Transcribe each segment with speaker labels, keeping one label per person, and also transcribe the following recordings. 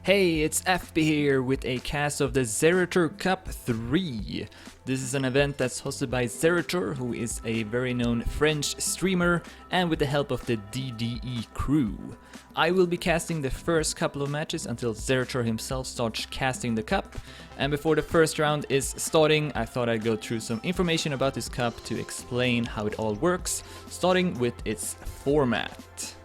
Speaker 1: Hey, it's FB here with a cast of the Zerator Cup 3. This is an event that's hosted by Zerator, who is a very known French streamer, and with the help of the DDE crew. I will be casting the first couple of matches until Zerator himself starts casting the cup, and before the first round is starting, I thought I'd go through some information about this cup to explain how it all works, starting with its format.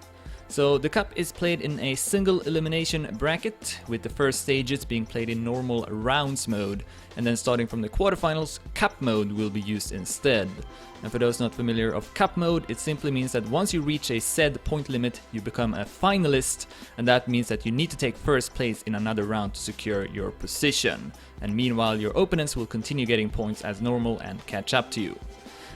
Speaker 1: So the cup is played in a single elimination bracket, with the first stages being played in normal rounds mode, and then starting from the quarterfinals, cup mode will be used instead. And for those not familiar of cup mode, it simply means that once you reach a said point limit, you become a finalist, and that means that you need to take first place in another round to secure your position. And meanwhile, your opponents will continue getting points as normal and catch up to you.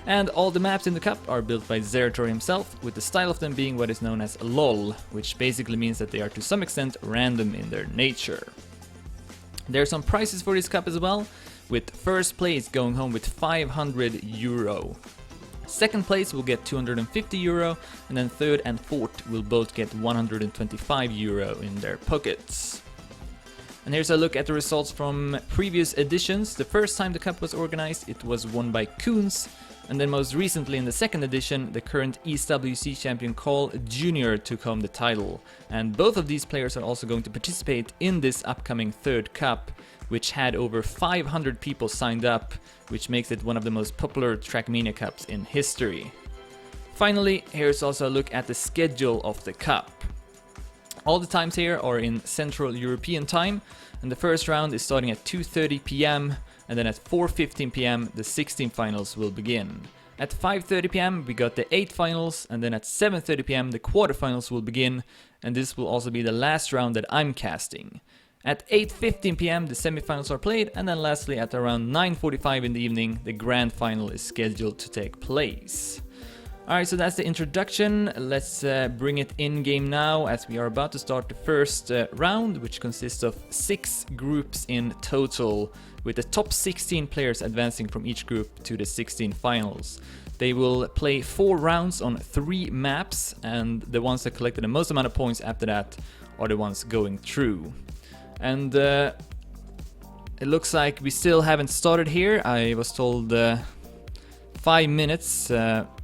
Speaker 1: And all the maps in the cup are built by Zerator himself, with the style of them being what is known as LOL, which basically means that they are to some extent random in their nature. There are some prizes for this cup as well, with first place going home with €500. Second place will get €250, and then third and fourth will both get €125 in their pockets. And here's a look at the results from previous editions. The first time the cup was organized, it was won by Koons. And then most recently in the second edition, the current EWC champion Carl Jr. took home the title. And both of these players are also going to participate in this upcoming third cup, which had over 500 people signed up, which makes it one of the most popular Trackmania Cups in history. Finally, here's also a look at the schedule of the cup. All the times here are in Central European time, and the first round is starting at 2:30 PM, and then at 4:15 PM the 16 finals will begin. At 5:30 PM we got the 8 finals, and then at 7:30 PM the quarterfinals will begin, and this will also be the last round that I'm casting. At 8:15 PM the semifinals are played, and then lastly at around 9:45 in the evening the grand final is scheduled to take place. Alright, so that's the introduction. Let's bring it in game now, as we are about to start the first round, which consists of 6 groups in total, with the top 16 players advancing from each group to the 16 finals. They will play 4 rounds on 3 maps, and the ones that collected the most amount of points after that are the ones going through. And it looks like we still haven't started here. I was told 5 minutes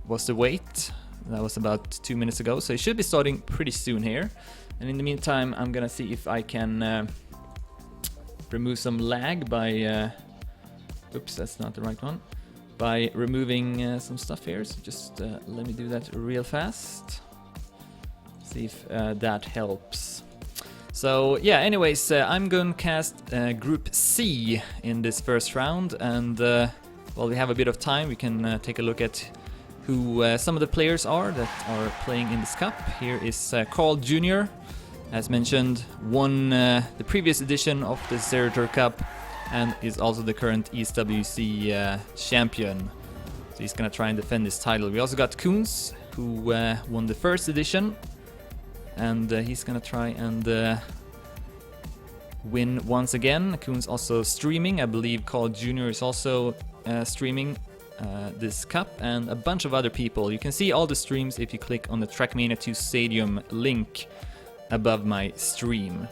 Speaker 1: was the wait. That was about 2 minutes ago, so it should be starting pretty soon here. And in the meantime, I'm gonna see if I can remove some lag by oops, that's not the right one, by removing some stuff here. So just let me do that real fast, see if that helps. So yeah, anyways, I'm going to cast Group C in this first round, and while we have a bit of time, we can take a look at who some of the players are that are playing in this cup. Here is Carl Jr., as mentioned, won the previous edition of the Zerator Cup, and is also the current EWC champion. So he's gonna try and defend this title. We also got Koons, who won the first edition, and he's gonna try and win once again. Koons also streaming. I believe Carl Jr. is also streaming this cup, and a bunch of other people. You can see all the streams if you click on the Trackmania 2 Stadium link above my stream.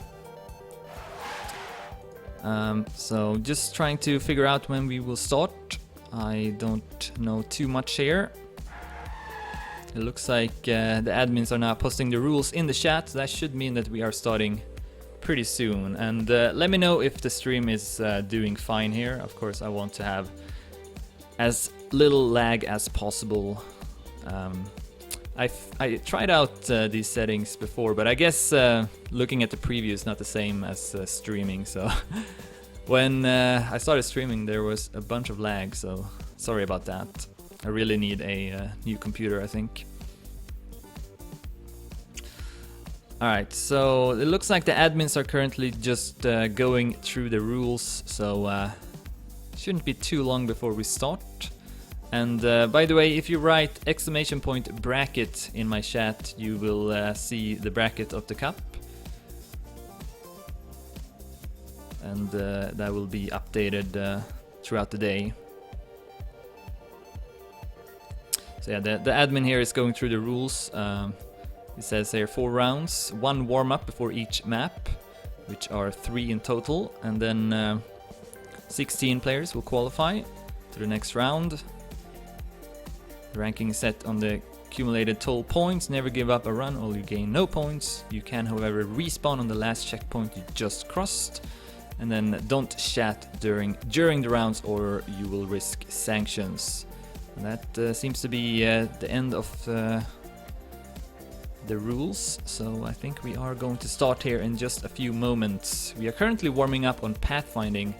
Speaker 1: So just trying to figure out when we will start. I don't know too much here. It looks like the admins are now posting the rules in the chat. That should mean that we are starting pretty soon. And let me know if the stream is doing fine here. Of course, I want to have as little lag as possible. I tried out these settings before, but I guess looking at the preview is not the same as streaming. So when I started streaming, there was a bunch of lag, so sorry about that. I really need a new computer, I think. Alright, so it looks like the admins are currently just going through the rules, so shouldn't be too long before we start. And by the way, if you write !bracket in my chat, you will see the bracket of the cup. And that will be updated throughout the day. So yeah, the admin here is going through the rules. It says here 4 rounds, 1 warm-up before each map, which are 3 in total, and then 16 players will qualify to the next round. The ranking is set on the accumulated total points. Never give up a run or you gain no points. You can, however, respawn on the last checkpoint you just crossed. And then don't chat during the rounds or you will risk sanctions. And that seems to be the end of the rules. So I think we are going to start here in just a few moments. We are currently warming up on pathfinding,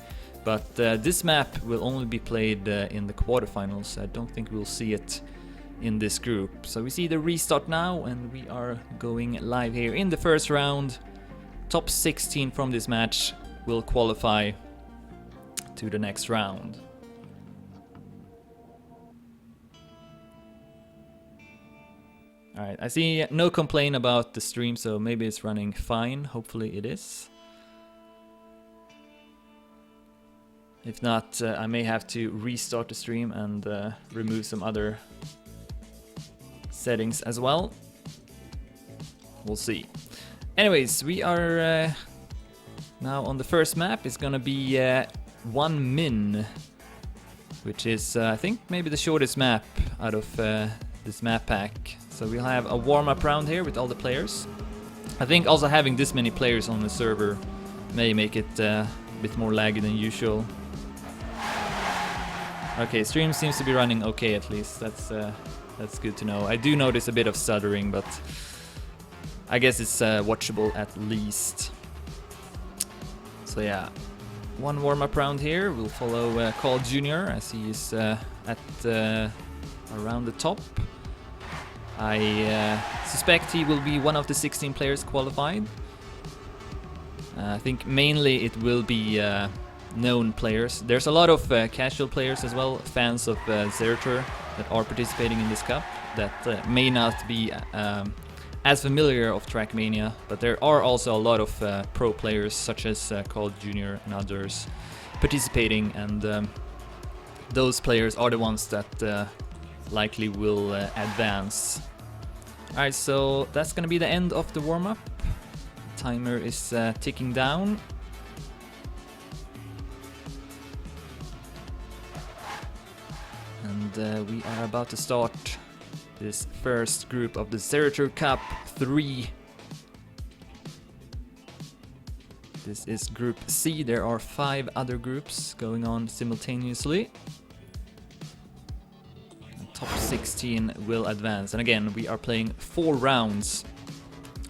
Speaker 1: but this map will only be played in the quarterfinals. I don't think we'll see it in this group. So we see the restart now, and we are going live here in the first round. Top 16 from this match will qualify to the next round. Alright, I see no complaint about the stream, so maybe it's running fine. Hopefully it is. If not, I may have to restart the stream and remove some other settings as well. We'll see. Anyways, we are now on the first map. It's gonna be 1 min, which is I think maybe the shortest map out of this map pack. So we'll have a warm-up round here with all the players. I think also having this many players on the server may make it a bit more laggy than usual. Okay, stream seems to be running okay at least. That's good to know. I do notice a bit of stuttering, but I guess it's watchable at least. So yeah, 1 warm-up round here. We'll follow Carl Jr. as he is at around the top. I suspect he will be one of the 16 players qualified. I think mainly it will be known players. There's a lot of casual players as well, fans of Zerator that are participating in this cup that may not be as familiar of Trackmania, but there are also a lot of pro players such as Carl Jr. and others participating, and those players are the ones that likely will advance. Alright, so that's gonna be the end of the warm-up. Timer is ticking down. And we are about to start this first group of the Zerator Cup 3. This is Group C. There are 5 other groups going on simultaneously. And top 16 will advance. And again, we are playing 4 rounds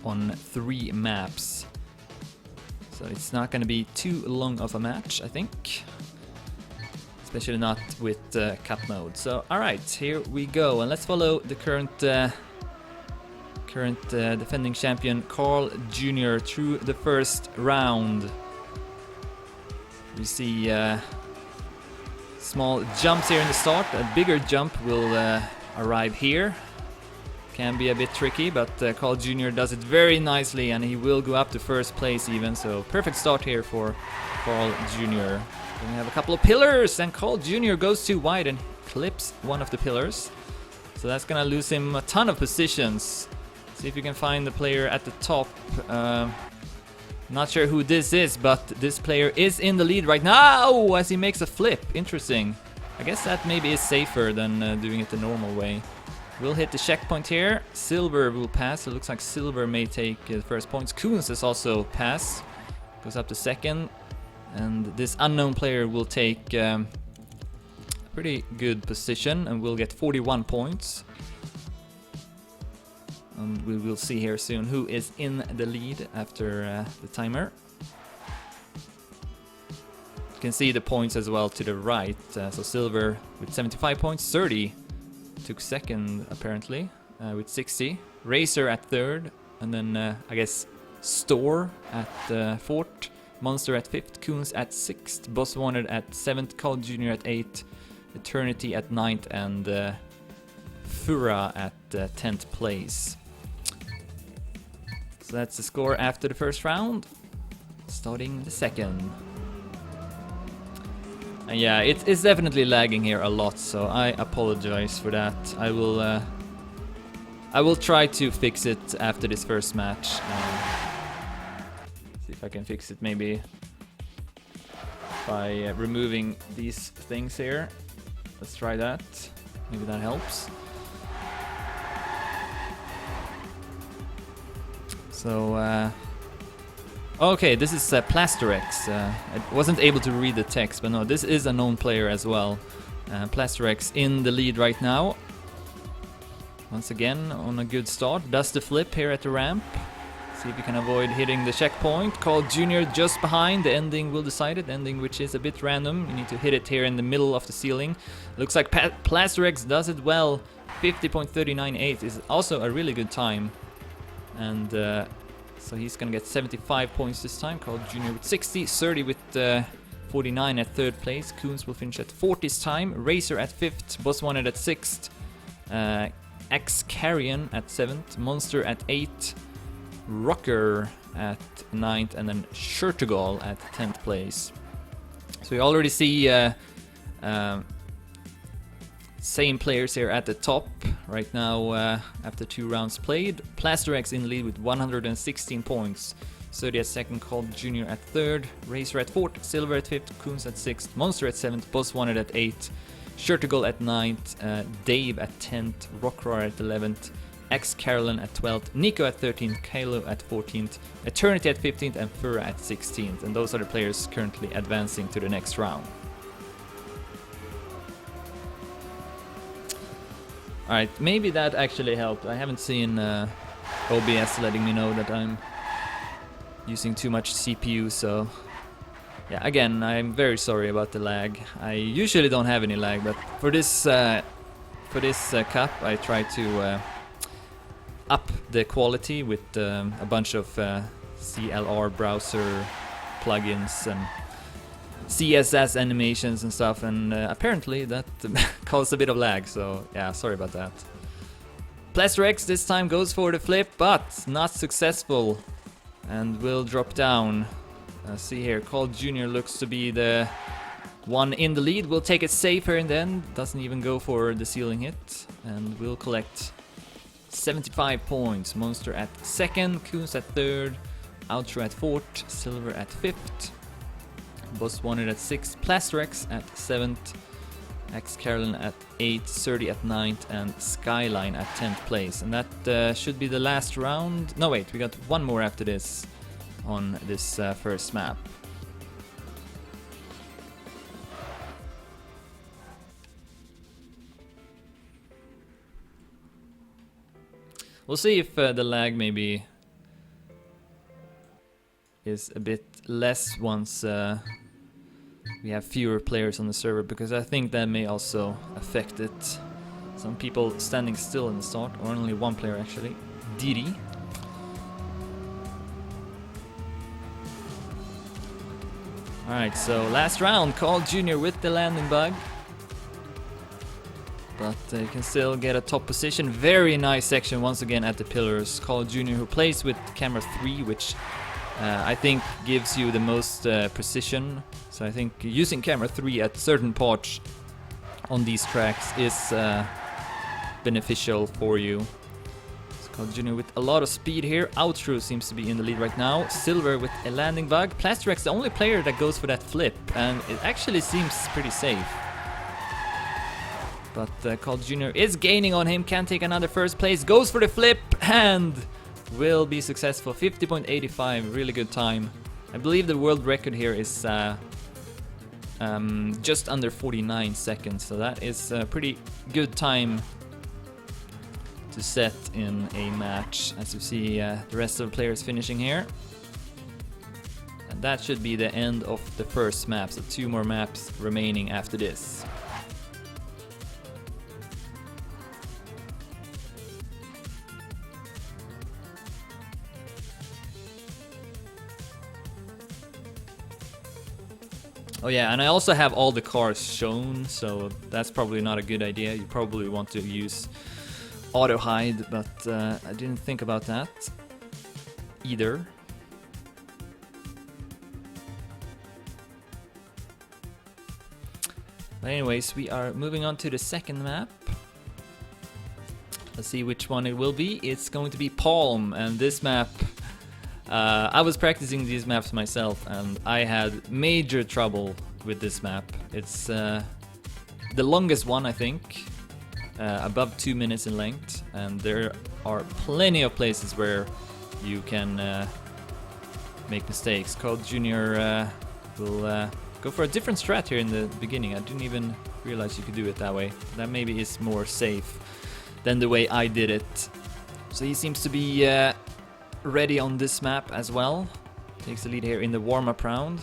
Speaker 1: on 3 maps. So it's not going to be too long of a match, I think. Especially not with cup mode. So, alright, here we go. And let's follow the current defending champion Carl Jr. through the first round. We see small jumps here in the start. A bigger jump will arrive here. Can be a bit tricky, but Carl Jr. does it very nicely, and he will go up to first place even. So perfect start here for Carl Jr. Then we have a couple of pillars, and Carl Jr. goes too wide and clips one of the pillars. So that's gonna lose him a ton of positions. See if you can find the player at the top. Not sure who this is, but this player is in the lead right now as he makes a flip. Interesting. I guess that maybe is safer than doing it the normal way. We'll hit the checkpoint here. Silver will pass. It looks like Silver may take the first points. Koons has also passed. Goes up to second. And this unknown player will take a pretty good position and will get 41 points. And we will see here soon who is in the lead after the timer. You can see the points as well to the right. So Silver with 75 points, 30 took second apparently with 60. Racer at third, and then I guess Store at fourth. Monster at 5th, Koons at 6th, Boss Wanted at 7th, Carl Jr. at 8th, Eternity at 9th, and Fura at 10th place. So that's the score after the first round. Starting the second. And yeah, it's definitely lagging here a lot, so I apologize for that. I will try to fix it after this first match. See if If I can fix it maybe by removing these things here. Let's try that. Maybe that helps. So, okay, this is Plasterex. I wasn't able to read the text, but no, this is a known player as well. Plasterex in the lead right now. Once again, on a good start. Does the flip here at the ramp. See if you can avoid hitting the checkpoint. Carl Jr. just behind. The ending will decide it. Ending which is a bit random. You need to hit it here in the middle of the ceiling. Looks like Plasterex does it well. 50.398 is also a really good time. And so he's gonna get 75 points this time. Carl Jr. with 60. 30 with 49 at third place. Coons will finish at 40th time. Racer at 5th. Boss Wanted at 6th. X-Carrion at 7th. Monster at 8th. Rocker at 9th, and then Shurtugol at 10th place. So you already see same players here at the top right now after 2 rounds played. Plasterex in lead with 116 points. 30 at 2nd, Carl Jr. at 3rd, Racer at 4th, Silver at 5th, Coons at 6th, Monster at 7th, Boss Wanted at 8th, Shurtugol at 9th, Dave at 10th, Rockroar at 11th, X-Carolyn at 12th, Nico at 13th, Kalo at 14th, Eternity at 15th, and Fura at 16th. And those are the players currently advancing to the next round. Alright, maybe that actually helped. I haven't seen OBS letting me know that I'm using too much CPU, so... Yeah, again, I'm very sorry about the lag. I usually don't have any lag, but for this cup I try to... up the quality with a bunch of CLR browser plugins and CSS animations and stuff, and apparently that caused a bit of lag, so yeah, sorry about that. Plasterex this time goes for the flip, but not successful, and will drop down. See here, Carl Jr. looks to be the one in the lead. Will take it safer and then doesn't even go for the ceiling hit, and will collect 75 points. Monster at 2nd, Coons at 3rd, Outro at 4th, Silver at 5th, Boss Wanted at 6th, Plasterex at 7th, X-Carolyn at 8th, 30 at 9th, and Skyline at 10th place. And that should be the last round. No, wait, we got one more after this on this first map. We'll see if the lag maybe is a bit less once we have fewer players on the server, because I think that may also affect it. Some people standing still in the start, or only one player actually, Didi. Alright, so last round, Carl Jr. with the landing bug. But you can still get a top position. Very nice section once again at the pillars. Carl Jr. who plays with camera 3, which I think gives you the most precision. So I think using camera 3 at certain parts on these tracks is beneficial for you. Carl Jr. with a lot of speed here. Outro seems to be in the lead right now. Silver with a landing bug. Plasterex the only player that goes for that flip, and it actually seems pretty safe. But Carl Jr. is gaining on him, can take another first place, goes for the flip, and will be successful. 50.85, really good time. I believe the world record here is just under 49 seconds, so that is a pretty good time to set in a match. As you see, the rest of the players finishing here. And that should be the end of the first map, so 2 more maps remaining after this. Oh yeah, and I also have all the cars shown, so that's probably not a good idea. You probably want to use auto hide, but I didn't think about that either. But anyways, we are moving on to the second map. Let's see which one it will be. It's going to be Palm, and this map I was practicing these maps myself, and I had major trouble with this map. It's the longest one, I think, above 2 minutes in length, and there are plenty of places where you can make mistakes. Cold Junior will go for a different strat here in the beginning. I didn't even realize you could do it that way. That maybe is more safe than the way I did it. So he seems to be ready on this map as well. Takes the lead here in the warm-up round.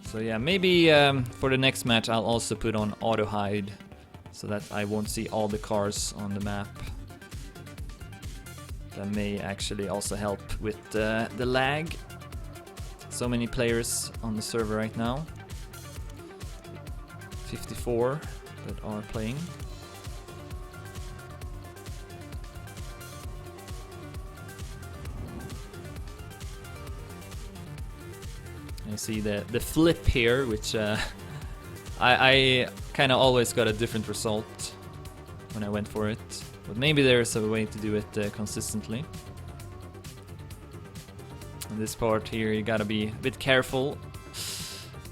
Speaker 1: So yeah, maybe for the next match I'll also put on auto hide so that I won't see all the cars on the map. That may actually also help with the lag. So many players on the server right now. 54 that are playing. You see the flip here, which I kind of always got a different result when I went for it. But maybe there's a way to do it consistently. In this part here, you gotta be a bit careful.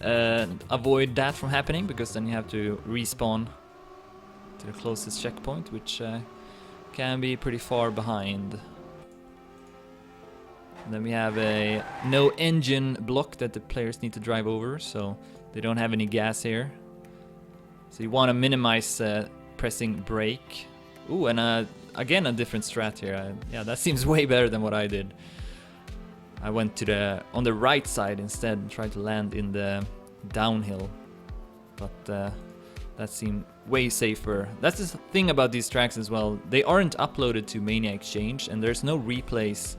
Speaker 1: Avoid that from happening, because then you have to respawn to the closest checkpoint, which can be pretty far behind. And then we have a no engine block that the players need to drive over, so they don't have any gas here. So you want to minimize pressing brake. Ooh, and again a different strat here. Yeah, that seems way better than what I did. I went to on the right side instead and tried to land in the downhill, but that seemed way safer. That's the thing about these tracks as well. They aren't uploaded to Mania Exchange, and there's no replays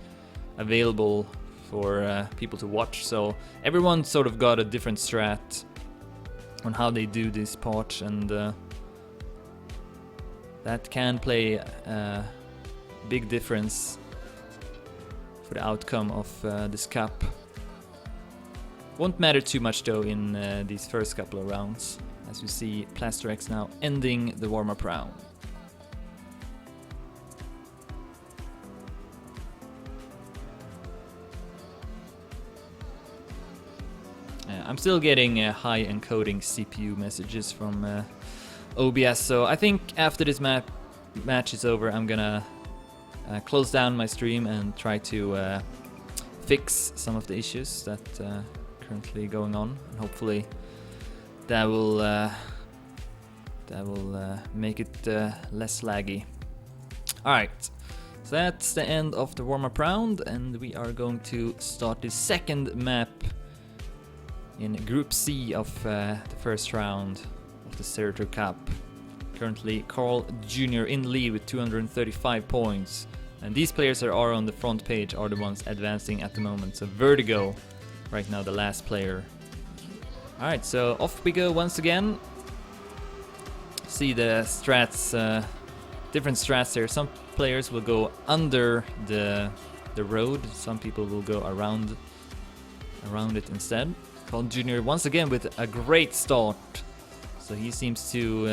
Speaker 1: available for people to watch, so everyone sort of got a different strat on how they do this part, and that can play a big difference for the outcome of this cup. Won't matter too much though in these first couple of rounds, as you see Plaster X now ending the warm-up round. I'm still getting high encoding CPU messages from OBS, so I think after this match is over, I'm gonna close down my stream and try to fix some of the issues that currently going on, and hopefully that will make it less laggy. Alright, so that's the end of the warm-up round, and we are going to start the second map in Group C of the first round of the Zerator Cup. Currently Carl Jr. in lead with 235 points, and these players that are on the front page are the ones advancing at the moment. So Vertigo right now the last player. Alright, so off we go once again. See the strats, different strats here. Some players will go under the road, some people will go around it instead. Carl Jr. once again with a great start. So he seems to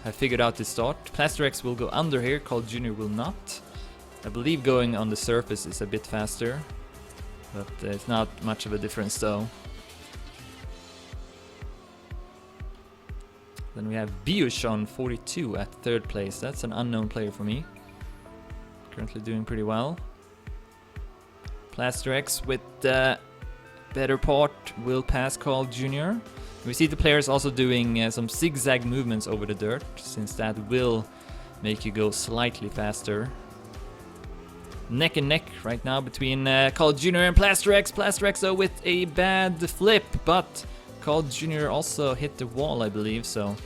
Speaker 1: have figured out the start. Plaster X will go under here, Carl Jr. will not. I believe going on the surface is a bit faster, but it's not much of a difference though. Then we have Biushon 42 at third place. That's an unknown player for me. Currently doing pretty well. Plaster X with better part will pass Carl Jr. We see the players also doing some zigzag movements over the dirt, since that will make you go slightly faster. Neck and neck right now between Carl Jr. and Plaster X. Plaster X though with a bad flip, but Carl Jr. also hit the wall, I believe, so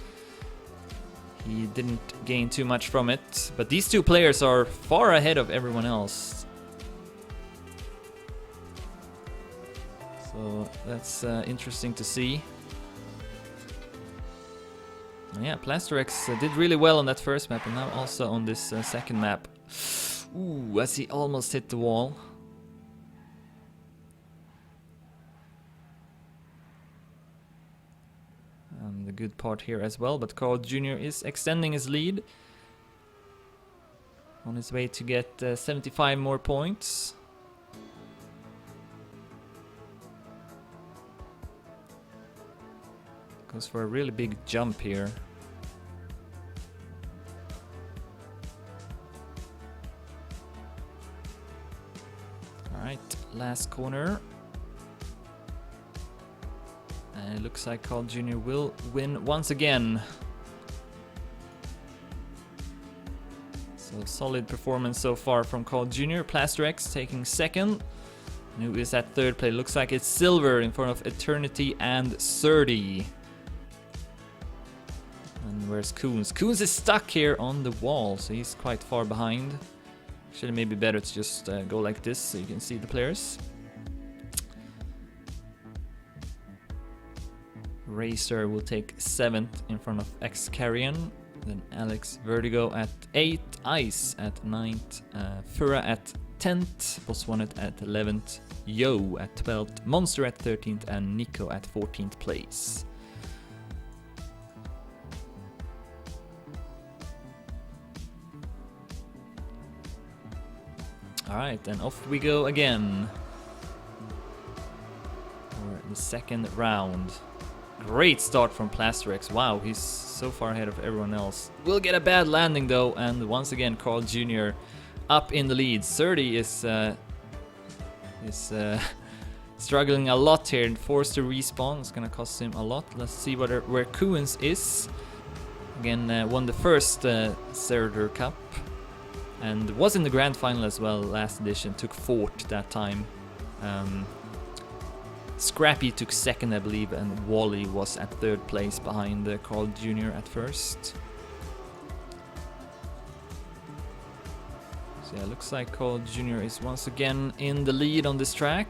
Speaker 1: he didn't gain too much from it. But these two players are far ahead of everyone else. So that's interesting to see. Yeah, Plaster X did really well on that first map, and now also on this second map. Ooh, as he almost hit the wall. And the good part here as well, but Carl Jr. is extending his lead. On his way to get 75 more points. Goes for a really big jump here. Alright, last corner. And it looks like Carl Jr. will win once again. So solid performance so far from Carl Jr. Plaster-X taking second. And who is at third place? Looks like it's Silver in front of Eternity and Surdy. And where's Coons? Coons is stuck here on the wall, so he's quite far behind. Actually, maybe better to just go like this so you can see the players. Racer will take 7th in front of X-Carrion. Then Alex Vertigo at 8th, Ice at 9th, Fura at 10th, Bosswanet at 11th, Yo at 12th, Monster at 13th, and Nico at 14th place. Alright, and off we go again for the second round. Great start from Plaster-X. Wow, he's so far ahead of everyone else. Will get a bad landing though, and once again Carl Jr. up in the lead. Surdy is struggling a lot here and forced to respawn. It's gonna cost him a lot. Let's see where Coons is. Again, won the first Zerator Cup and was in the grand final as well last edition. Took 4th that time. Scrappy took 2nd, I believe, and Wally was at 3rd place behind Carl Jr. at first. So yeah, looks like Carl Jr. is once again in the lead on this track.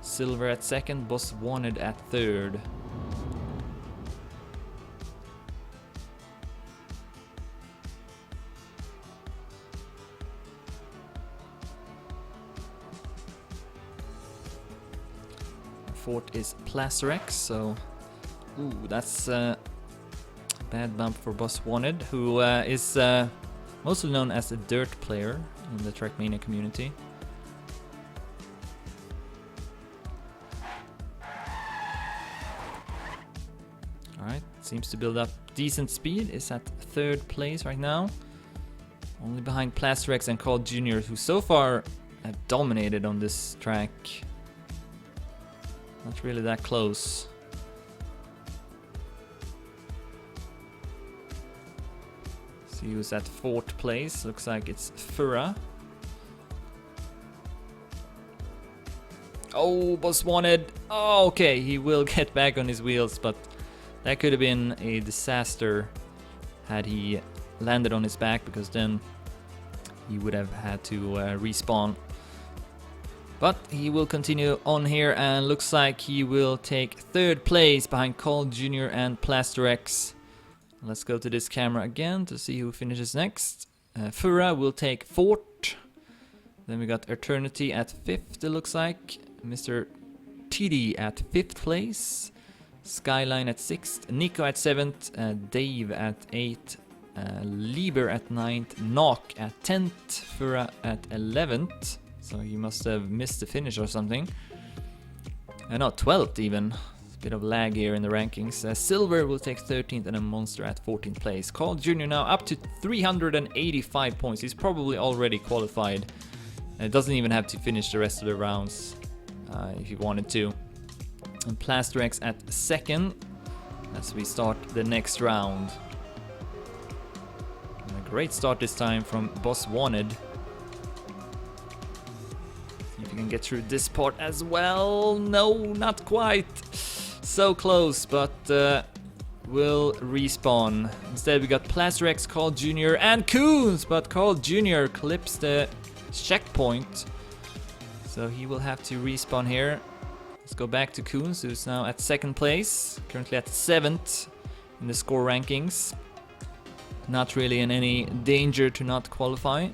Speaker 1: Silver at 2nd, Boss Wanted at 3rd. Fourth is Plaster-X, so ooh, that's a bad bump for Boss Wanted, who is mostly known as a dirt player in the Trackmania community. Alright, seems to build up decent speed, is at 3rd place right now. Only behind Plaster-X and Carl Jr., who so far have dominated on this track. Not really that close. See who's at 4th place. Looks like it's Fura. Oh, Boss Wanted. Oh, okay, he will get back on his wheels, but that could have been a disaster had he landed on his back, because then he would have had to respawn. But he will continue on here, and looks like he will take 3rd place behind Carl Jr. and Plaster-X. Let's go to this camera again to see who finishes next. Fura will take 4th. Then we got Eternity at 5th, it looks like. Mr. TD at 5th place. Skyline at 6th. Nico at 7th. Dave at 8th. Lieber at 9th. Knock at 10th. Fura at 11th. So he must have missed the finish or something. Not 12th even. A bit of lag here in the rankings. Silver will take 13th and a Monster at 14th place. Carl Jr. now up to 385 points. He's probably already qualified. Doesn't even have to finish the rest of the rounds if he wanted to. And Plaster-X at 2nd as we start the next round. And a great start this time from Boss Wanted. If you can get through this part as well. No, not quite. So close, but will respawn. Instead we got Plaster-X, Carl Jr. and Coons, but Carl Jr. clips the checkpoint. So he will have to respawn here. Let's go back to Coons, who's now at 2nd place. Currently at 7th in the score rankings. Not really in any danger to not qualify.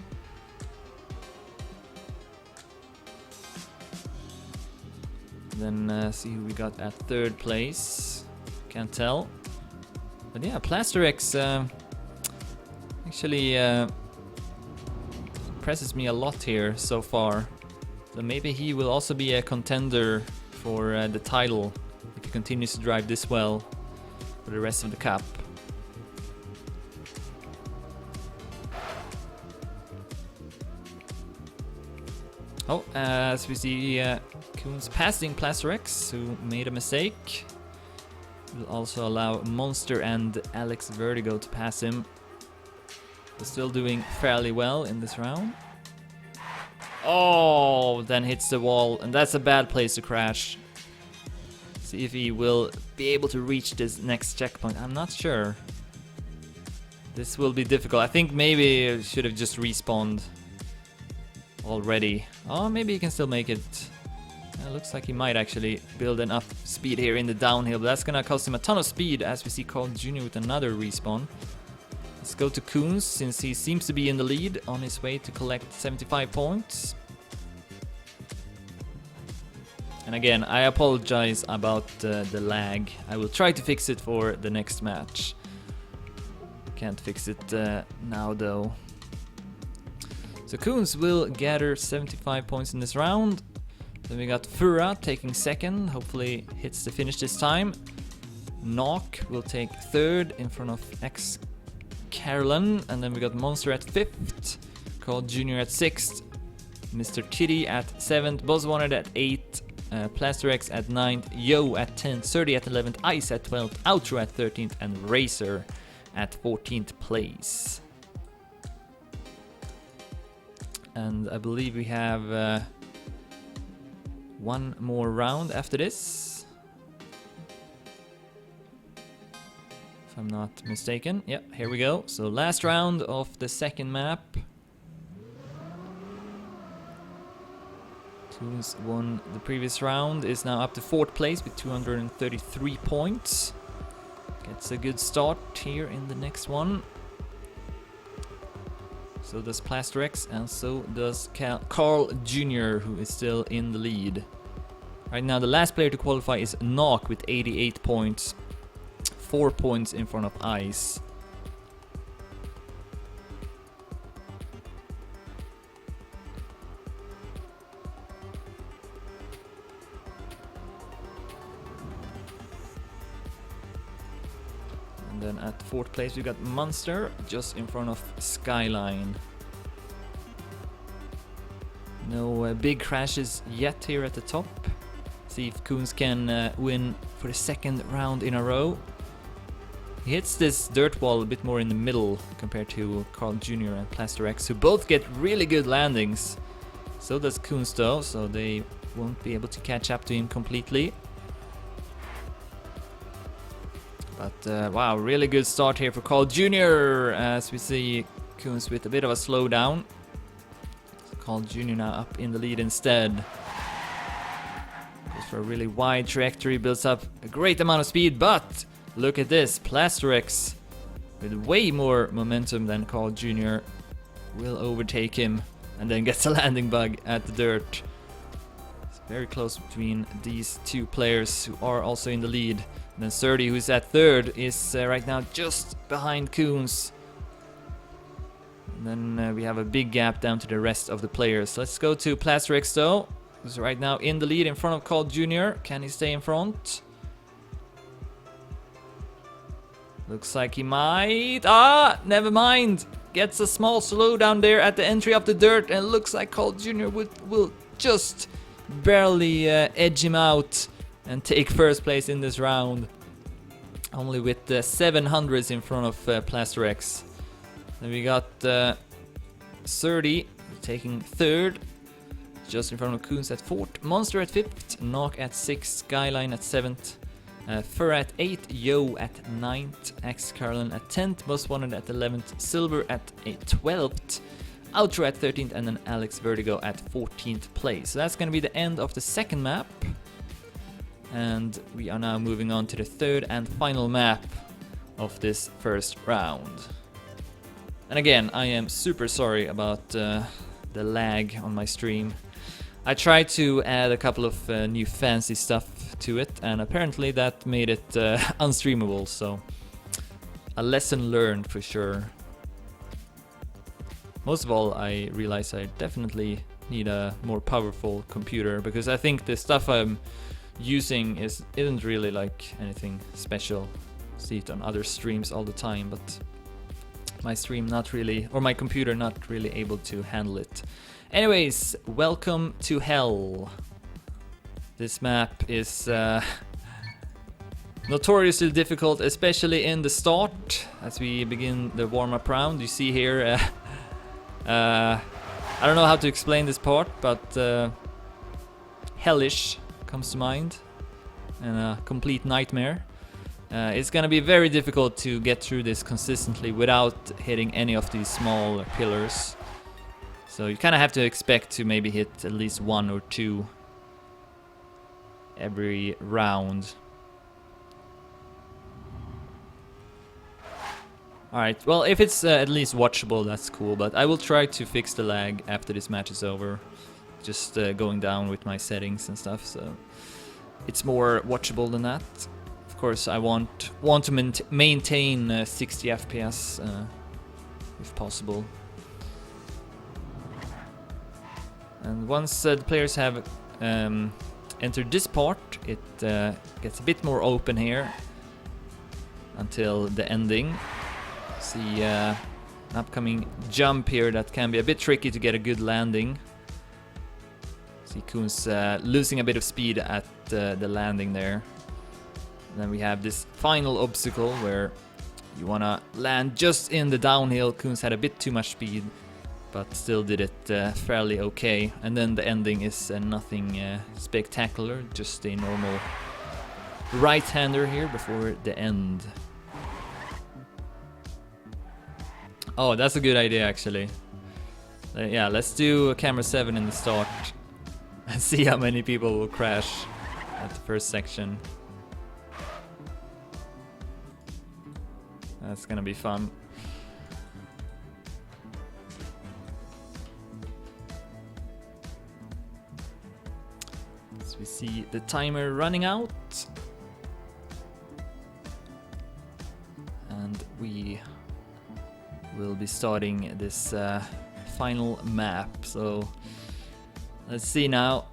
Speaker 1: Then see who we got at 3rd place. Can't tell. But yeah, Plaster-X actually impresses me a lot here so far. So maybe he will also be a contender for the title if he continues to drive this well for the rest of the cup. Oh, as we see, Koons passing Plasterex, who made a mistake. Will also allow Monster and Alex Vertigo to pass him. They're still doing fairly well in this round. Oh, then hits the wall, and that's a bad place to crash. See if he will be able to reach this next checkpoint. I'm not sure. This will be difficult. I think maybe it should have just respawned already. Oh, maybe he can still make it. Looks like he might actually build enough speed here in the downhill, but that's gonna cost him a ton of speed as we see Carl Jr. with another respawn. Let's go to Koons, since he seems to be in the lead on his way to collect 75 points. And again, I apologize about the lag. I will try to fix it for the next match. Can't fix it now though. So Koons will gather 75 points in this round. Then we got Fura taking second, hopefully hits the finish this time. Knock will take third in front of X Carolyn, and then we got Monster at 5th, Carl Jr. at 6th, Mr. Titty at 7th, Boss Wanted at 8th, Plasterex at 9th, Yo at 10th, 30 at 11th, Ice at 12th, Outro at 13th, and Racer at 14th place. And I believe we have one more round after this, if I'm not mistaken. Yep, here we go. So last round of the second map. Koons won the previous round, is now up to 4th place with 233 points. Gets a good start here in the next one. So does Plasterex, and so does Carl Jr., who is still in the lead. Right now, the last player to qualify is Knock with 88 points, 4 points in front of Ice. And then at 4th place we got Monster, just in front of Skyline. No big crashes yet here at the top. See if Koons can win for the second round in a row. He hits this dirt wall a bit more in the middle compared to Carl Jr. and Plasterex, who both get really good landings. So does Koons though, so they won't be able to catch up to him completely. But wow, really good start here for Carl Jr. as we see Koons with a bit of a slowdown. Carl Jr. now up in the lead instead. Goes for a really wide trajectory, builds up a great amount of speed, but look at this, Plasterex with way more momentum than Carl Jr. will overtake him and then gets a landing bug at the dirt. It's very close between these two players who are also in the lead. And then Surdy, who's at 3rd, is right now just behind Koons. And then we have a big gap down to the rest of the players. Let's go to Plasterex though, who's right now in the lead in front of Carl Jr. Can he stay in front? Looks like he might. Ah, never mind. Gets a small slowdown there at the entry of the dirt, and it looks like Carl Jr. will just barely edge him out and take 1st place in this round. Only with 700s in front of Plasterex. Then we got Surdy taking 3rd, just in front of Koons at 4th, Monster at 5th, Knock at 6th, Skyline at 7th, Fur at 8th, Yo at 9th, X Carolyn at 10th, Boss Wanted at 11th, Silver at 12th, Outro at 13th, and then Alex Vertigo at 14th place. So that's going to be the end of the second map. And we are now moving on to the 3rd and final map of this first round. And again, I am super sorry about the lag on my stream. I tried to add a couple of new fancy stuff to it, and apparently that made it unstreamable, so a lesson learned for sure. most of all, I realize I definitely need a more powerful computer, because I think the stuff I'm using isn't really like anything special. See it on other streams all the time, but my stream not really, or my computer not really able to handle it. Anyways, welcome to hell. This map is notoriously difficult, especially in the start, as we begin the warm-up round. You see here, I don't know how to explain this part, but hellish comes to mind, and a complete nightmare. It's gonna be very difficult to get through this consistently without hitting any of these small pillars. So you kind of have to expect to maybe hit at least 1 or 2 every round. Alright, well, if it's at least watchable, that's cool, but I will try to fix the lag after this match is over. Just going down with my settings and stuff, so it's more watchable than that. Of course, I want to maintain 60 FPS if possible. And once the players have entered this part, it gets a bit more open here until the ending. See an upcoming jump here that can be a bit tricky to get a good landing. See Kuhn's losing a bit of speed at the landing there. And then we have this final obstacle where you wanna land just in the downhill. Kuhn's had a bit too much speed, but still did it fairly okay. And then the ending is nothing spectacular, just a normal right-hander here before the end. Oh, that's a good idea actually. Yeah, let's do camera 7 in the start and see how many people will crash at the first section. That's gonna be fun. So we see the timer running out. And we will be starting this final map. So let's see now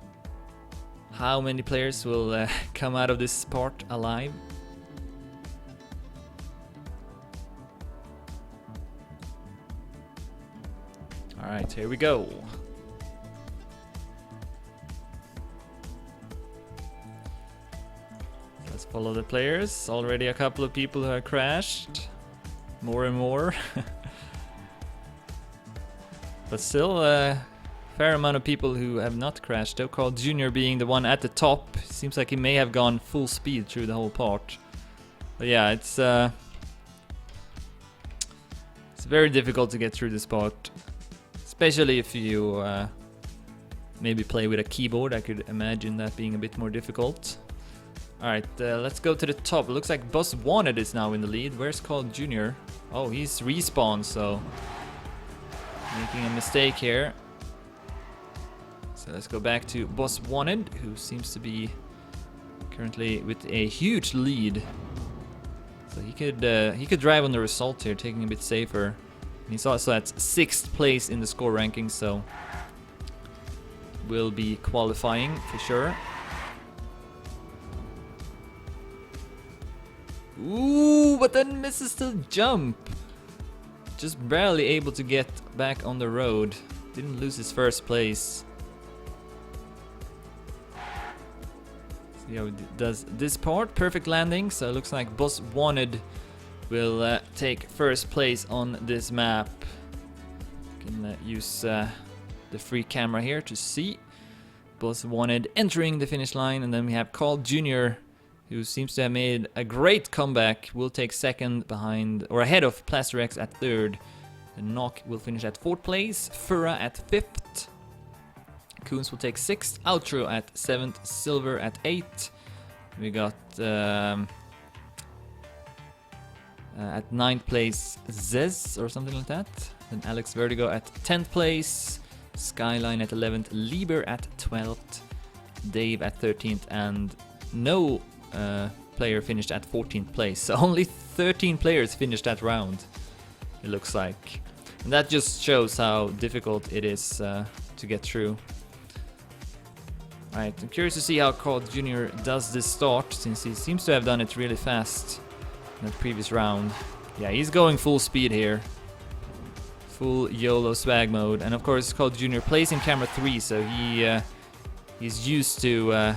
Speaker 1: how many players will come out of this part alive. Alright, here we go. Let's follow the players. Already a couple of people who have crashed. More and more. But still a fair amount of people who have not crashed, though. Carl Jr. being the one at the top. Seems like he may have gone full speed through the whole part. But yeah, it's very difficult to get through this part. Especially if you maybe play with a keyboard. I could imagine that being a bit more difficult. Alright, let's go to the top. It looks like Boss Wanted is now in the lead. Where's Carl Jr.? Oh, he's respawned, so making a mistake here. So let's go back to Boss Wanted, who seems to be currently with a huge lead. So he could drive on the result here, taking a bit safer. And he's also at 6th place in the score ranking, so will be qualifying for sure. Ooh, but then misses the jump. Just barely able to get back on the road. Didn't lose his first place. See how he does this part. Perfect landing, so it looks like Boss Wanted will take first place on this map. Can use the free camera here to see Boss Wanted entering the finish line, and then we have Carl Jr., who seems to have made a great comeback. Will take second behind, or ahead of Plasterex at 3rd. And Knock will finish at 4th place, Fura at 5th. Kuhns will take 6th, Outro at 7th, Silver at 8th. We got at 9th place Zez or something like that. Then Alex Vertigo at 10th place, Skyline at 11th, Lieber at 12th, Dave at 13th, and no player finished at 14th place. So only 13 players finished that round, it looks like. And that just shows how difficult it is to get through. Alright, I'm curious to see how Carl Jr. does this start, since he seems to have done it really fast in the previous round. Yeah, he's going full speed here. Full YOLO swag mode. And of course, Carl Jr. plays in camera 3, so he's used to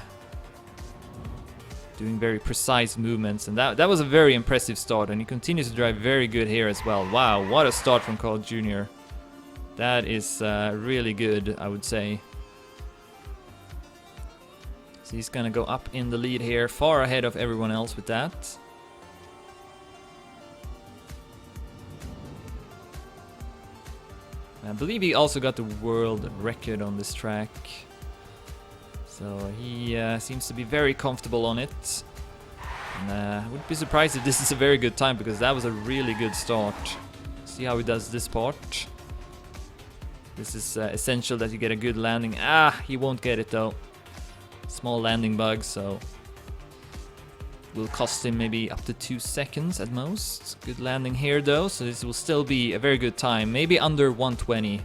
Speaker 1: doing very precise movements. And that was a very impressive start, and he continues to drive very good here as well. Wow, what a start from Carl Jr. That is really good, I would say. So he's gonna go up in the lead here, far ahead of everyone else with that. I believe he also got the world record on this track. So he seems to be very comfortable on it. And I wouldn't be surprised if this is a very good time, because that was a really good start. See how he does this part. This is essential that you get a good landing. Ah, he won't get it though. Small landing bug, so will cost him maybe up to 2 seconds at most. Good landing here though, so this will still be a very good time. Maybe under 120.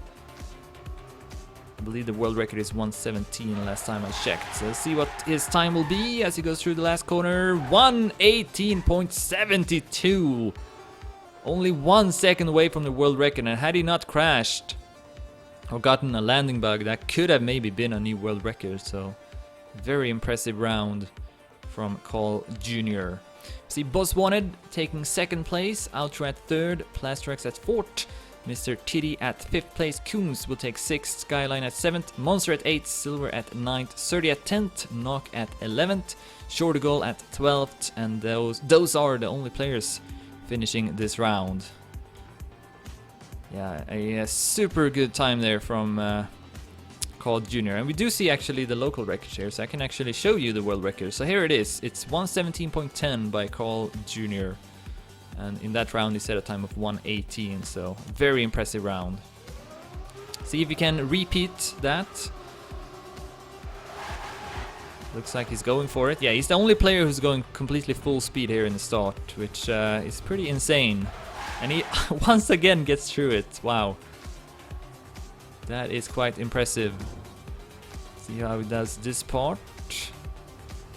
Speaker 1: I believe the world record is 117 last time I checked. So let's see what his time will be as he goes through the last corner. 118.72. Only 1 second away from the world record, and had he not crashed or gotten a landing bug, that could have maybe been a new world record. So very impressive round from Carl Jr. See Boss Wanted taking 2nd place, Ultra at 3rd, Plastrax at 4th, Mr. Titty at 5th place, Coons will take 6th, Skyline at 7th, Monster at 8th, Silver at 9th, Surdy at 10th, Knock at 11th, Shore to Goal at 12th, and those are the only players finishing this round. Yeah, a super good time there from Carl Jr. And we do see actually the local record here, so I can actually show you the world record. So here it is. It's 117.10 by Carl Jr. And in that round he set a time of 118, so very impressive round. See if you can repeat that. Looks like he's going for it. Yeah, he's the only player who's going completely full speed here in the start, which is pretty insane. And he once again gets through it. Wow. That is quite impressive. See how he does this part.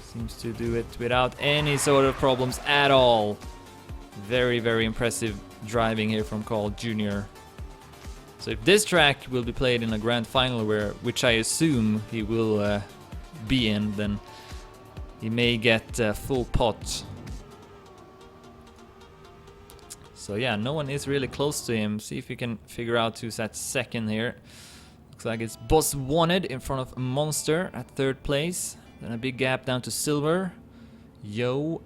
Speaker 1: Seems to do it without any sort of problems at all. Very, very impressive driving here from Carl Jr. So if this track will be played in a grand final, which I assume he will be in, then he may get full pot. So yeah, no one is really close to him. See if you can figure out who's at 2nd here. Looks like it's Boss Wanted in front of Monster at 3rd place. Then a big gap down to Silver. Yo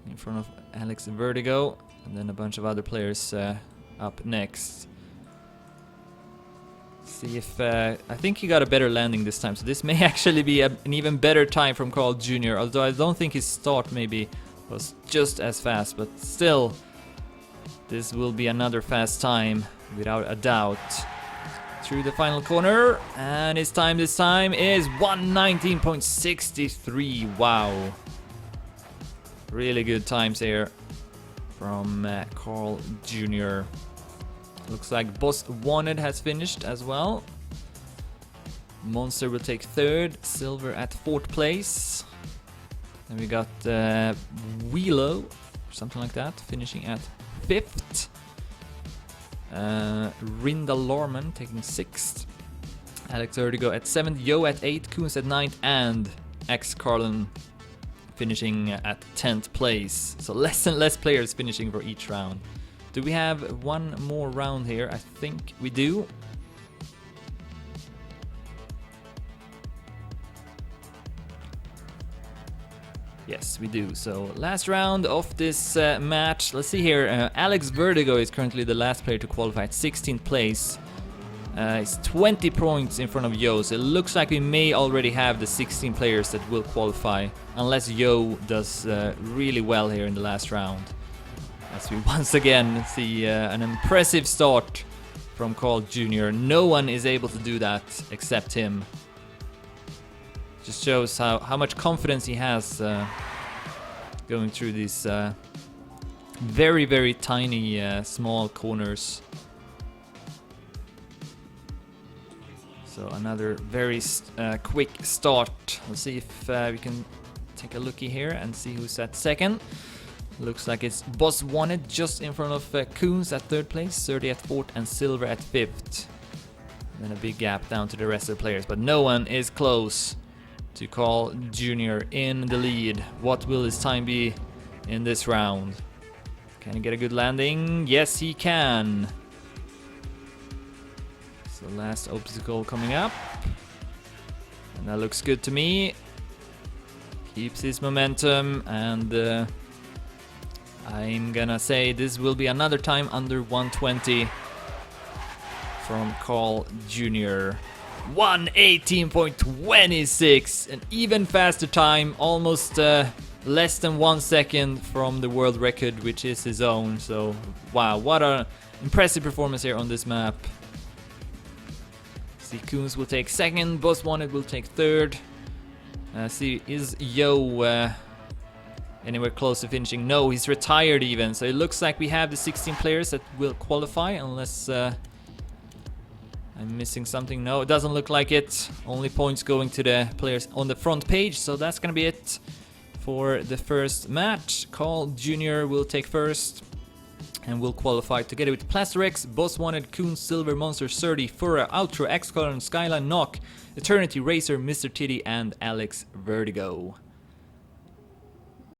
Speaker 1: in front of Alex Vertigo. And then a bunch of other players up next. See if... I think he got a better landing this time. So this may actually be an even better time from Carl Jr. Although I don't think his start maybe was just as fast. But still... this will be another fast time, without a doubt. Through the final corner, and his time this time is 119.63. Wow. Really good times here from Carl Jr. Looks like Boss Wanted has finished as well. Monster will take 3rd, Silver at 4th place. Then we got Wheelo, or something like that, finishing at 5th. Rinda Lorman taking 6th. Alex Vertigo at 7th, Yo at 8th, Coons at 9th, and X Carlin finishing at 10th place. So less and less players finishing for each round. Do we have one more round here? I think we do. Yes, we do. So last round of this match. Let's see here. Alex Vertigo is currently the last player to qualify at 16th place. He's 20 points in front of Yo, so it looks like we may already have the 16 players that will qualify, unless Yo does really well here in the last round. As we once again see an impressive start from Carl Jr. No one is able to do that except him. Just shows how much confidence he has going through these very, very tiny small corners. So another very quick start. Let's see if we can take a looky here and see who's at second. Looks like it's Boss Wanted just in front of Coons at third place, 30 at fourth, and Silver at fifth. Then a big gap down to the rest of the players, but no one is close to call Junior in the lead. What will his time be in this round? Can he get a good landing? Yes, he can. So last obstacle coming up. And that looks good to me. Keeps his momentum, and I'm gonna say this will be another time under 120 from Carl Jr. 1:18.26, an even faster time, almost less than 1 second from the world record, which is his own. So wow, what an impressive performance here on this map. See, Coons will take second, Boss Wanted will take third. See, is Yo anywhere close to finishing? No, he's retired even. So it looks like we have the 16 players that will qualify, unless I'm missing something. No, it doesn't look like it. Only points going to the players on the front page. So that's gonna be it for the first match. Carl Jr. will take first and will qualify together with Plasterex, Boss Wanted, Coons, Silver, Monster, Surdy, Fura, Outro, X-Color, Skyline, Knock, Eternity, Racer, Mr. Titty, and Alex Vertigo.